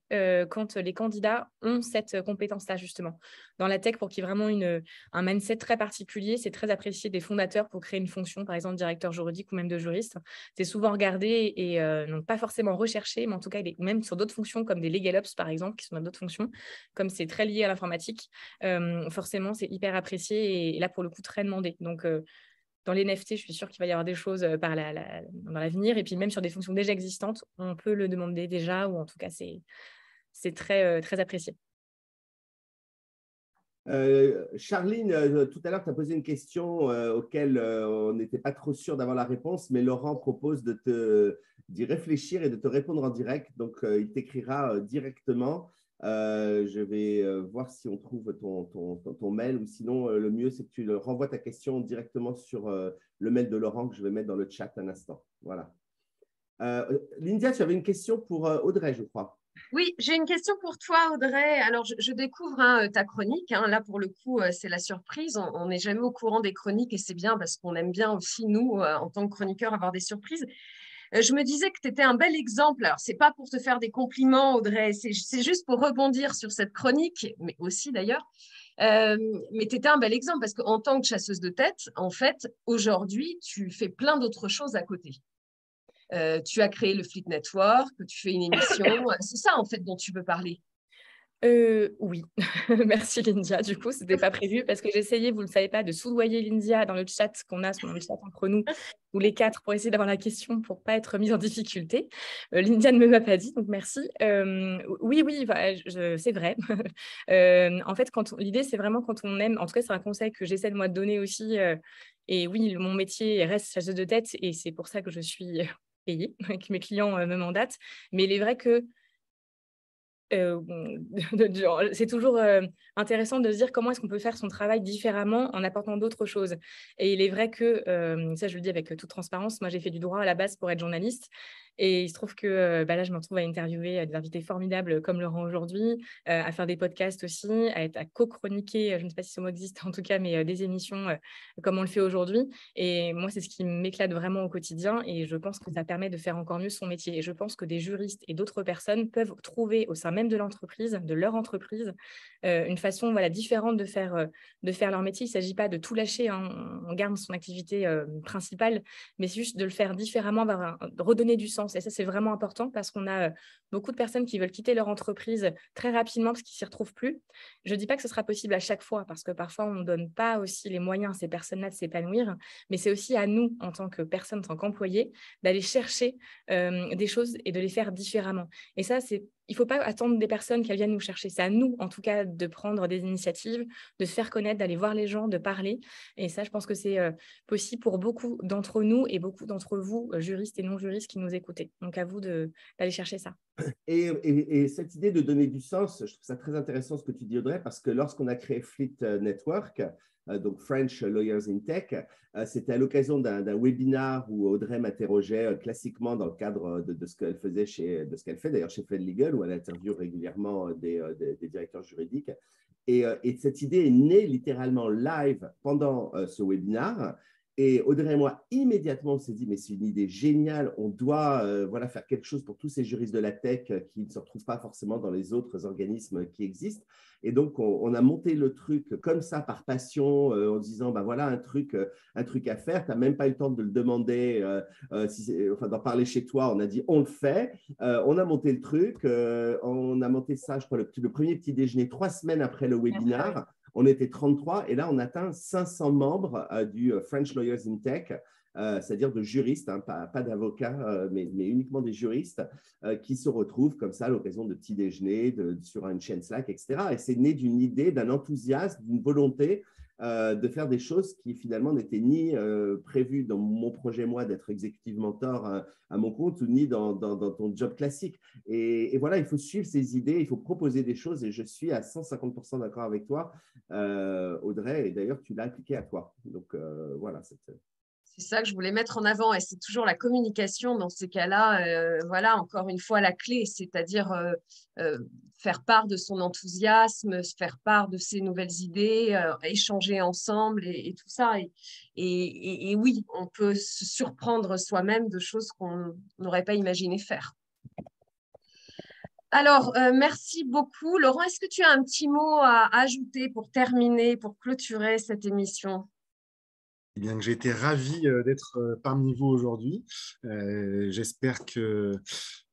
Speaker 2: quand les candidats ont cette compétence-là, justement. Dans la tech, pour qu'il y ait vraiment un mindset très particulier, c'est très apprécié des fondateurs pour créer une fonction, par exemple, directeur juridique ou même de juriste. C'est souvent regardé et donc pas forcément recherché, mais en tout cas, même sur d'autres fonctions comme des legal ops, par exemple, qui sont dans d'autres fonctions, comme c'est très lié à l'informatique, forcément, c'est hyper apprécié et là, pour le coup, très demandé. Donc, dans les NFT, je suis sûre qu'il va y avoir des choses dans l'avenir. Et puis, même sur des fonctions déjà existantes, on peut le demander déjà, ou en tout cas, c'est très, très apprécié.
Speaker 3: Charline, tout à l'heure, tu as posé une question auquel on n'était pas trop sûr d'avoir la réponse, mais Laurent propose d'y réfléchir et de te répondre en direct. Donc, il t'écrira directement. Je vais voir si on trouve ton mail ou sinon, le mieux, c'est que tu renvoies ta question directement sur le mail de Laurent que je vais mettre dans le chat un instant. Voilà. Lyndia, tu avais une question pour Audrey, je crois.
Speaker 1: Oui, j'ai une question pour toi, Audrey. Alors, je découvre ta chronique. Là, pour le coup, c'est la surprise. On n'est jamais au courant des chroniques et c'est bien parce qu'on aime bien aussi, nous, en tant que chroniqueurs, avoir des surprises. Je me disais que tu étais un bel exemple. Alors, ce n'est pas pour te faire des compliments, Audrey, c'est juste pour rebondir sur cette chronique, mais aussi d'ailleurs. Mais tu étais un bel exemple parce qu'en tant que chasseuse de tête, en fait, aujourd'hui, tu fais plein d'autres choses à côté. Tu as créé le Fleet Network, tu fais une émission. C'est ça, en fait, dont tu veux parler.
Speaker 2: Oui, merci Lyndia. Du coup, ce n'était pas prévu parce que j'essayais, vous ne le savez pas, de soudoyer Lyndia dans le chat qu'on a dans le chat entre nous, tous les quatre, pour essayer d'avoir la question pour ne pas être mise en difficulté. Lyndia ne me l'a pas dit, donc merci. Oui, c'est vrai. En fait, l'idée, c'est vraiment quand on aime, en tout cas, c'est un conseil que j'essaie de moi de donner aussi. Et oui, mon métier reste chasseuse de tête et c'est pour ça que je suis payée, que mes clients me mandatent. Mais il est vrai que c'est toujours intéressant de se dire comment est-ce qu'on peut faire son travail différemment en apportant d'autres choses. Et il est vrai que, ça je le dis avec toute transparence, moi j'ai fait du droit à la base pour être journaliste. Et il se trouve que là, je me retrouve à interviewer des invités formidables comme Laurent aujourd'hui, à faire des podcasts aussi, à co-chroniquer, je ne sais pas si ce mot existe en tout cas, mais des émissions comme on le fait aujourd'hui. Et moi, c'est ce qui m'éclate vraiment au quotidien et je pense que ça permet de faire encore mieux son métier. Et je pense que des juristes et d'autres personnes peuvent trouver au sein même de l'entreprise, de leur entreprise, une façon différente de faire leur métier. Il ne s'agit pas de tout lâcher, hein. On garde son activité principale, mais c'est juste de le faire différemment, de redonner du sens. Et ça, c'est vraiment important parce qu'on a beaucoup de personnes qui veulent quitter leur entreprise très rapidement parce qu'ils ne s'y retrouvent plus. Je ne dis pas que ce sera possible à chaque fois parce que parfois, on ne donne pas aussi les moyens à ces personnes-là de s'épanouir, mais c'est aussi à nous, en tant que personnes, en tant qu'employés, d'aller chercher des choses et de les faire différemment. Et ça, il ne faut pas attendre des personnes qu'elles viennent nous chercher. C'est à nous, en tout cas, de prendre des initiatives, de se faire connaître, d'aller voir les gens, de parler. Et ça, je pense que c'est possible pour beaucoup d'entre nous et beaucoup d'entre vous, juristes et non-juristes, qui nous écoutez. Donc, à vous d'aller chercher ça.
Speaker 3: Et cette idée de donner du sens, je trouve ça très intéressant ce que tu dis, Audrey, parce que lorsqu'on a créé Fleet Network, donc French Lawyers in Tech, c'était à l'occasion d'un webinaire où Audrey m'interrogeait classiquement dans le cadre de ce qu'elle faisait de ce qu'elle fait d'ailleurs chez Fed Legal, où elle interviewe régulièrement des directeurs juridiques. Et cette idée est née littéralement live pendant ce webinaire. Et Audrey et moi, immédiatement, on s'est dit, mais c'est une idée géniale, on doit faire quelque chose pour tous ces juristes de la tech qui ne se retrouvent pas forcément dans les autres organismes qui existent. Et donc, on a monté le truc comme ça, par passion, en disant, voilà un truc à faire. Tu n'as même pas eu le temps de le demander, d'en parler chez toi. On a dit, on le fait. On a monté le truc. On a monté ça, je crois, le premier petit déjeuner 3 semaines après le webinaire. On était 33 et là, on atteint 500 membres du French Lawyers in Tech, c'est-à-dire de juristes, hein, pas d'avocats, mais uniquement des juristes qui se retrouvent comme ça à l'occasion de petits déjeuners sur une chaîne Slack, etc. Et c'est né d'une idée, d'un enthousiasme, d'une volonté de faire des choses qui finalement n'étaient ni prévues dans mon projet, moi, d'être executive mentor à mon compte, ni dans ton job classique. Et voilà, il faut suivre ses idées, il faut proposer des choses et je suis à 150% d'accord avec toi, Audrey, et d'ailleurs, tu l'as appliqué à toi. Donc, voilà,
Speaker 1: c'est ça que je voulais mettre en avant et c'est toujours la communication dans ces cas-là. Voilà, encore une fois, la clé, c'est-à-dire faire part de son enthousiasme, faire part de ses nouvelles idées, échanger ensemble et tout ça. Et oui, on peut se surprendre soi-même de choses qu'on n'aurait pas imaginé faire. Alors, merci beaucoup. Laurent, est-ce que tu as un petit mot à ajouter pour terminer, pour clôturer cette émission ?
Speaker 4: Eh bien, j'ai été ravi d'être parmi vous aujourd'hui. J'espère que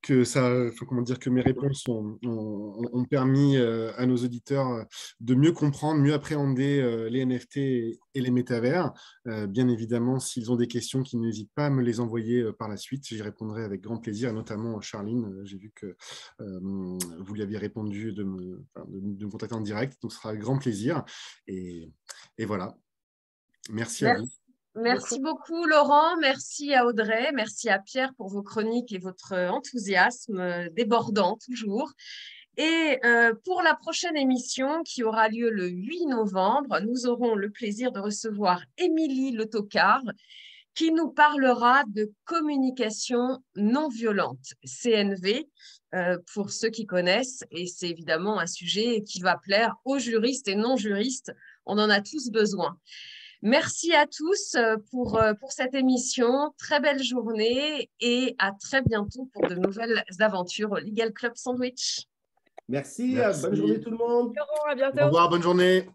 Speaker 4: mes réponses ont permis à nos auditeurs de mieux comprendre, mieux appréhender les NFT et les métavers. Bien évidemment, s'ils ont des questions, qu'ils n'hésitent pas à me les envoyer par la suite. J'y répondrai avec grand plaisir, et notamment Charline. J'ai vu que vous lui aviez répondu de me contacter en direct, donc ce sera avec grand plaisir. Et voilà. Merci à vous.
Speaker 1: Merci beaucoup, Laurent. Merci à Audrey. Merci à Pierre pour vos chroniques et votre enthousiasme débordant toujours. Et pour la prochaine émission qui aura lieu le 8 novembre, nous aurons le plaisir de recevoir Émilie Le Tocard qui nous parlera de communication non violente, CNV, pour ceux qui connaissent. Et c'est évidemment un sujet qui va plaire aux juristes et non-juristes. On en a tous besoin. Merci à tous pour cette émission. Très belle journée et à très bientôt pour de nouvelles aventures au Legal Club Sandwich.
Speaker 3: Merci. Bonne journée tout le monde.
Speaker 2: À bientôt.
Speaker 4: Au revoir, bonne journée.